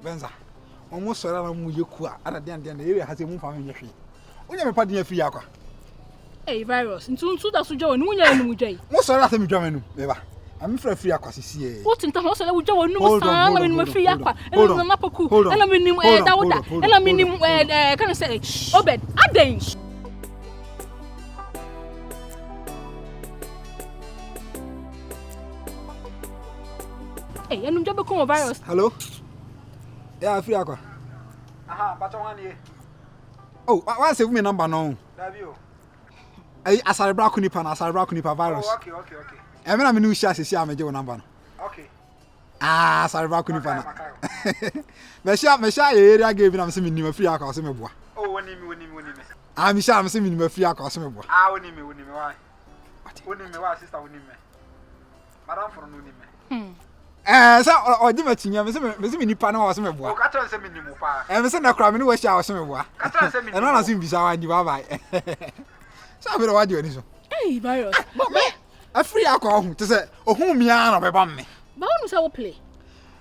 Benza. Almost sorry na mu yekua. Ada den area has a mu fa me hwe. Onya me pade Afriyie Acqua. Hey virus, ntu da so dwa wonu nya enu dwai. Mo sorry ata me dwa menu. Beba. I'm from Afriyie Acqua sisi. What nta ho so le wudwa wonu sa na me Afriyie Acqua. Ela na paku. Ela me nim Dawuda. Ela me nim can say Obed. Aden. Hey, enu dwa be ko virus. Hello. Yeah, Afriyie Acqua. Aha, but one here. Oh, why save me number no? Davio. Asare bra kunipa virus. Oh, okay. E me na me nu share sisi a me je number no. Okay. Ah, asare bra kunipa na. Me share area game na me se me nim Afriyie Acqua se me boa. Oh, woni me. Ah, me share me se me nim Afriyie Acqua se me boa. Ah, woni me why? Woni me why sister woni me. Madam for no ni me. Sa o di machinya me se me nipa na wa se me boa. O ka tell se me nim pa. Me se na kra me ni wa share wa se me boa. Ka tell se me. E no na so mbisa wa ndi bye. Sa me wa di oni so. Hey virus. Afriyie Acqua ohun te se ohun mi an obeba me. Ba wonu se wo play.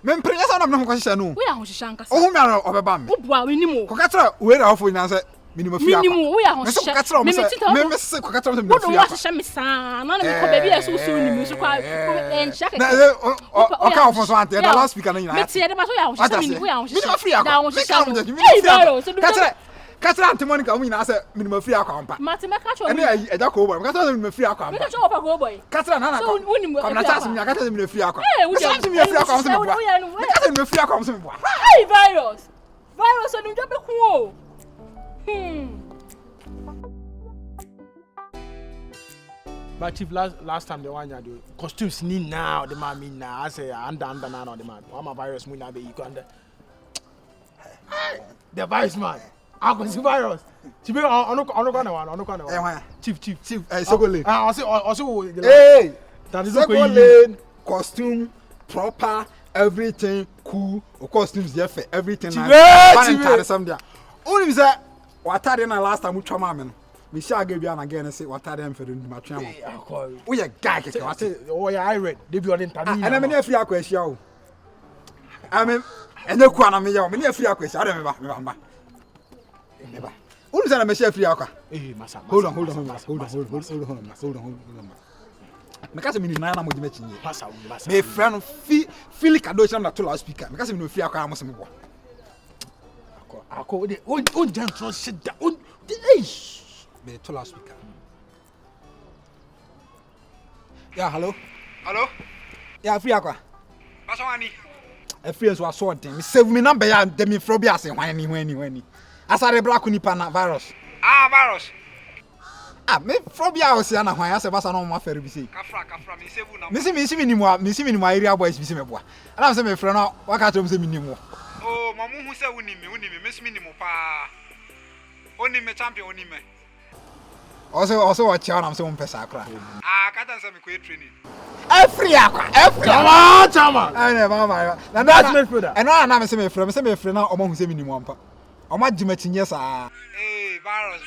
Me mpre sa na me ko hye no. Wo ya ho hye nkasa. Ohun mi an obeba me. Wo bua we nim o. Ko ka tra we ra hofo nya se minimum Afriyie Acqua. Minimum wo ya ho hye. Me se ko ka tra me Afriyie Acqua. Wo do hye me sa na me ko baby eso so nim so kwa enchaka. O ka hofo so ante the last speaker na nyina. Me tie de ba so ya ho hye minimum wo ya ho hye. Minimum Afriyie Acqua. Ka tra ante Monica wo nyina se minimum Afriyie Acqua mpa. Mate me ka cho. Ene eja ko boy. Ka tra minimum Afriyie Acqua Me mpa. ka cho ofa go boy. Ka tra na na. So woni mo. Kom na cha se nya ka tra minimum Afriyie Acqua. Eh, wo ya minimum Afriyie Acqua se me boa. Ka tra minimum Afriyie Acqua se me boa. Hey virus. Virus onu jabe ku o. But chief last time the one you do costumes need now the man mean now I say under now the man. I'm a virus mun na be you under. The virus man. I go see virus. Chief ono one. Chief. Sogole. Also hey. That is Sogole costume proper everything cool. Costumes there for everything nice. Something. Only say what I na last time we trauma me. Me shall give you an again say what I am for the match. We a guy what oh yeah I read they be on internet. And I mean Afriyie Acqua show. I mean and the kwana me me Afriyie Acqua I don't remember. Never. Who is me Afriyie Acqua? Eh masa. Hold on. Me ka se me ni na mo di machi ni. Masa. Me friend feel kado cham na to loudspeaker. Me ka se me no Afriyie Acqua am se me bo. Acqua de on jantro sit down. Me to loudspeaker. Yeah, hello. Yeah, Afriyie Acqua. Paso ani. Afriyie so assorting. Me save me number ya dem me fro bi ase hwan. Asare bra kunipa na virus. Ah, virus. Me fro bi ase na hwan ase basa no mo afere bi sei. Kafra me save na. Me si minimum area boys bi se me boa. Ana se me frɛ no waka trom se minimum. Oh, mamu hu se woni me si minimum pa. Oni me champion oni me. Also watch out am se mo pesa akra. Ah, ka tan se me ko training. Afriyie Acqua. Chama. Ai mama. Na That's midfielder. Eno na me se me frɛ na omo hu se minimum pa. Omo agima tinye sa. Hey, virus.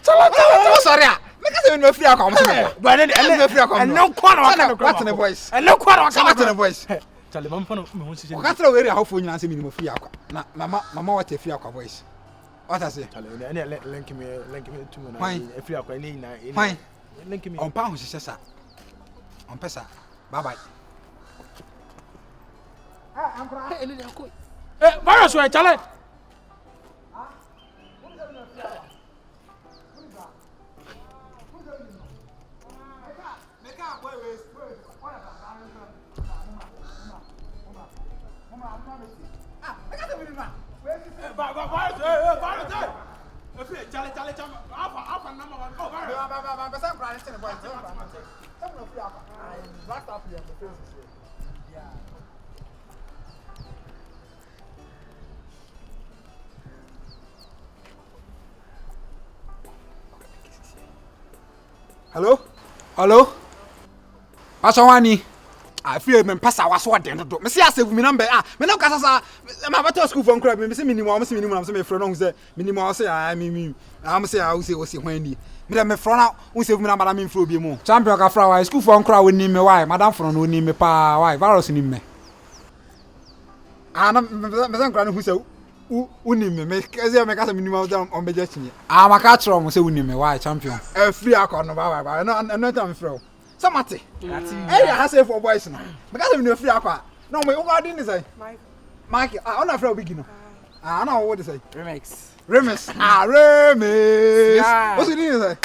Chala sorry. Me ka se me Afriyie Acqua am se me. But then Afriyie Acqua. and no corner What the boys? And no corner What the boys? Charlie man pon me won O ka tra area how for nyina se minimum Afriyie Acqua. Na mama what Afriyie Acqua boys. What I say? Charlie any link me to me na Afriyie Acqua any na. Fine. Link me. On pa ho hye sa. On pesa. Bye bye. Virus way Charlie. Hello? Asawani. Afriyie me pasa wa so den do. Me say save me number me no kasa sa ma beto school for nkra me say minimum me say minimum say me frɛ no say minimum say me am say I say hwan ni. Me dem me frɔ na won save me number na me frɛ obi mu. Champion ka fra wa school for nkra woni me why madam frɔ no woni me pa why virus ni me. Na me say nkra no hu say woni me kase me kasa minimum down on beje chinye. Maka tro mo say woni me why champion. Afriyie akọ no ba no time frɛ. Samate. Hey, I say for boys now. Because I'm in Afriyie Acqua. No, me what didn't say? Mike. I don't know begin. I know what to say. Remix. Remix. What's it in say?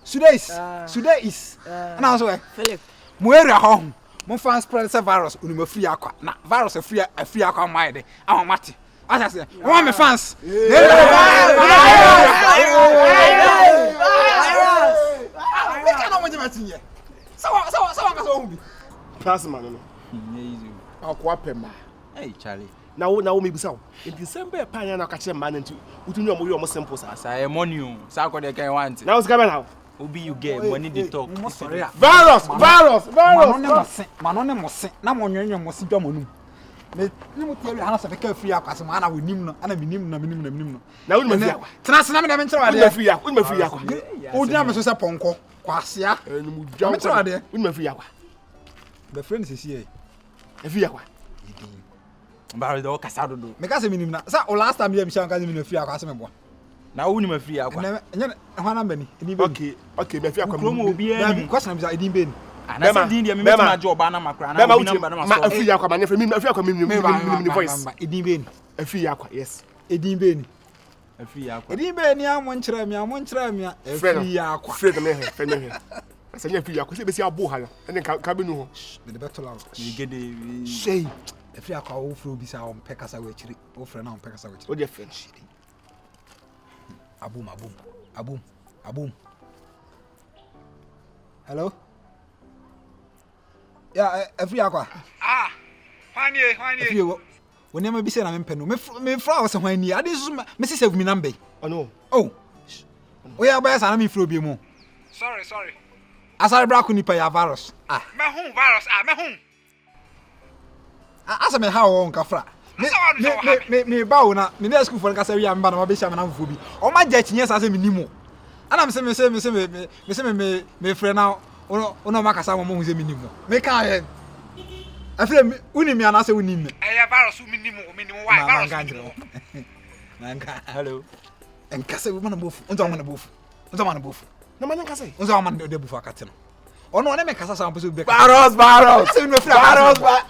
Sudais. And I say Philip. Mo area home. Mo fans spread the virus uni me Afriyie Acqua. Na virus Afriyie Acqua my dey. I mate. As I say, I want my fans. Acqua pema. Hey Charlie. Now me bisa. In December pan na ka che man nti utunu omo yo mo simple sa. Say money o. Say ko dey kan want. Now it's coming now. Obi you get money dey talk. Virus. Manone mo se. Na mo nwenwe mo se dwa monum. Me ni mo tiawi ana se be ka Afriyie Acqua se ma ana wonim no. Ana minim no. Na woni Afriyie Acqua. Tena se na me dem nkyere wade. Woni Afriyie Acqua. Odina me so se ponko. Kwasia. Enu dwa. Me nkyere wade. Woni Afriyie Acqua. Be friend se sie. Afriyie Acqua. Ba do kasado do. Me ka se minim na. Sa o last time me sha ka se minim Afriyie Acqua se me bo. Na woni ma Afriyie Acqua. Nya hwana mbani. Eni be. Okay, me Afriyie Acqua. Kromo obi ani. Question be edin be ni. Na se din dia me metima job na makra na obi number na ma so. Ma Afriyie Acqua ma ne me Afriyie Acqua me voice. Edin be ni. Afriyie Acqua, yes. Edin be ni. Afriyie Acqua. Edin be ni amon kyerɛ me Afriyie Acqua. Friend me he. Asa nya Afriyie Acqua se be si abo ha yo. Ene ka be nu ho. Me de beto lawo. Me gede. Shey. Afriyie Acqua wo fro bi sa on pekasa we kyiri. Wo fro na on pekasa we kyiri. O de friend. Abum. Hello? Yeah, Afriyie Acqua. Hwani. Afriyie wo nema bi se na me mpɛ no. Me fra wo se hwan ni. Ade so me se save me number. Oh no. Oh. O ya ba sa na me fro bi mu. Sorry. Asare bra ko ni pa ya virus. Me hu. Asa me ha wo nka fra. Me ba wo na me na school for nka sa wi am ba na ma be sha me na mfo bi. O ma ja chinye sa se me nimo. Ana me frɛ na ono ma kasa mo hu se me nimo. Me ka ye. Afriyie uni me ana se uni me. Virus me nimo why virus. Nanka. Hello. Enka se wo na bofu. Onza mo na bofu. Na man nka say. Onza mo na de bofu akate no. Ono one me kasa sa mo se be. Virus. Se me Afriyie Acqua.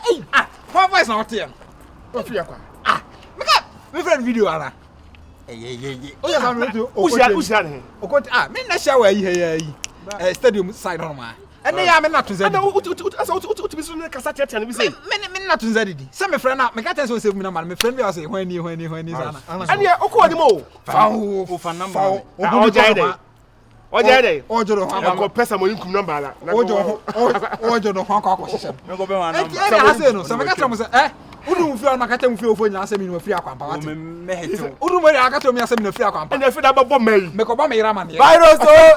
What voice na wote ya? Afriyie Acqua. Me friend video ara. O ya sam radio. Usia ne. Okoti me na shower yi stadium side on ma. Ene ya me na to zedi. Uti bisu ne kasa tia ne bi say. Me na to zedi di. Se me friend na me ka ten so save me na man. Me friend bi say hwan ni sana. Ane okọ ni mo. Fa number. Oja dey. Ojo Ha ko pesa mo yinkum number la. Ojo no hwan kwa kwhye. Me go be one number. E ha say no. Se me ka tell mo say Udu mfi na ka tell mfi ofo nyina say me no Afriyie Acqua pa wate. Me heto. Udu mo ya ka tell me say me no Afriyie Acqua pa. Ene fi da babo mai. Me ko ba me ira man. Virus o.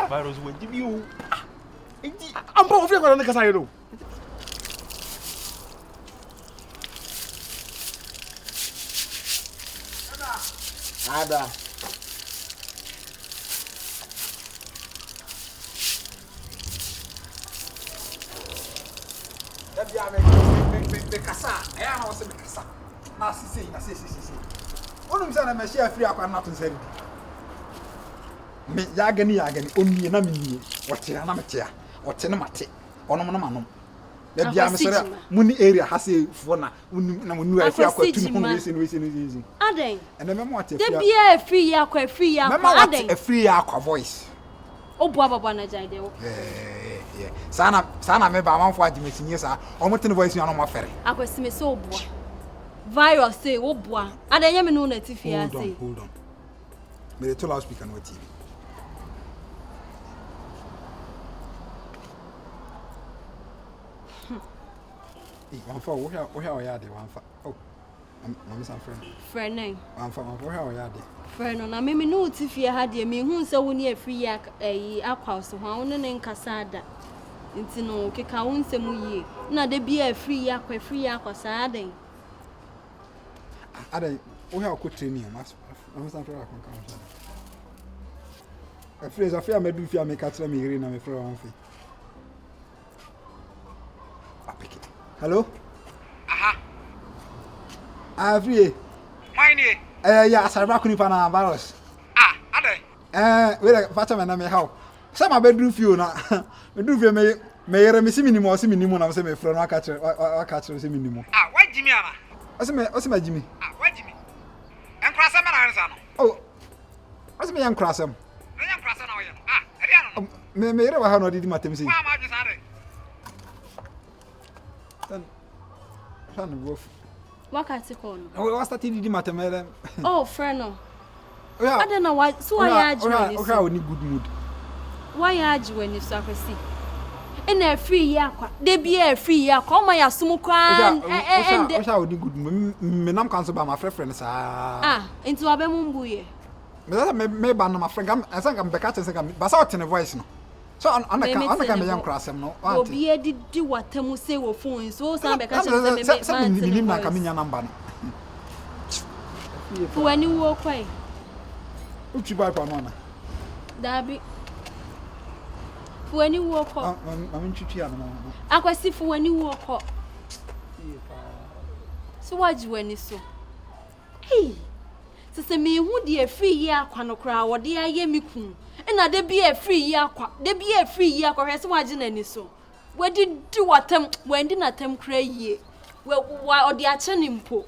Virus we give you. Enti ampa Afriyie Acqua na kasa yero. Ada. Me kasa. Na wo se me kasa. Na sisi. Onu misa na me share Afriyie Acqua na to nsari. Me ya gani oni na me nie. Wote na metia. Wote na mate. Onom na manom. Da bia me sere muni area ha se fo na na munu Afriyie Acqua tunu ho we. Aden. Ene me mo ate Da bia Afriyie Acqua. Me ma ate Afriyie Acqua voice. Obo baba na jide wo. Sana me ba manfo agimetinye sa. Omo tene voice ya no mo fere. Akwesime so obo. Virus say wo boa. Aden yemi no na tifia say. Hold on. Me the loud speaker no TV. One for we here ya dey one for. Oh. I'm some friend. Friend name. One for we here ya dey. Friend no na me no tifia ha dey me hu se wo ni Afriyie Acqua so ho no ne nkasa da. Nti no keka wo nsemu yie. Na de bia Afriyie Acqua saa den. Ada o ha ko training mas. I'm stand for Acqua kan. Afriyie Afriyie medu fi ameka tra me hiri na me frɛ wan fi. Apiki. Hello? Aha. Afriyie. Mine. Ya sarba kuni pa na virus. Ade. We fata me na me how. Sama bedru fi o na. Bedru fi me yere me simi nimo na se me frɛ no aka kyerɛ se minimo. Wa Jimmy ana. Ose me Jimmy. Wa Jimmy. Enkrasa me na nsa no. Oh. Ose me yankrasam. Me yankrasa na wo ye no. Eri ano. Me yere wa ha no didi matem si. Wa ma dwe sa de. San wolf. Wakati kono. We start didi matem ele. Oh, friend no. Yeah. I don't know why. So why are you doing this? Okay, we need good mood. Why are you when you so see? And Afriyie Acqua. They be Afriyie Acqua. My asumu kwan. Osha we need good mood. Me nam kan so ba my friend sa. Into abemumbuye. Me ba no my friend am asa kam beka tese kam ba sa otene voice no. So anaka me yan krasem no. Obi edi watemu say wo phone so san beka tese me nim na kam nya number no. Fuani wo kwai. Uchi ba pa no na. Dabi. Fuani wo ko. Mami ntwitwi ya no. Akwasi fuani wo ko. So waji wani so. Hey. Sese me hu de Afriyie Acqua no kra wo de aye mi kun. Na de bi Afriyie Acqua. De bi Afriyie Acqua hwese waji na ni so. Wadi di watam, wandi na tam kra yie. Wa odi ache ni mpo.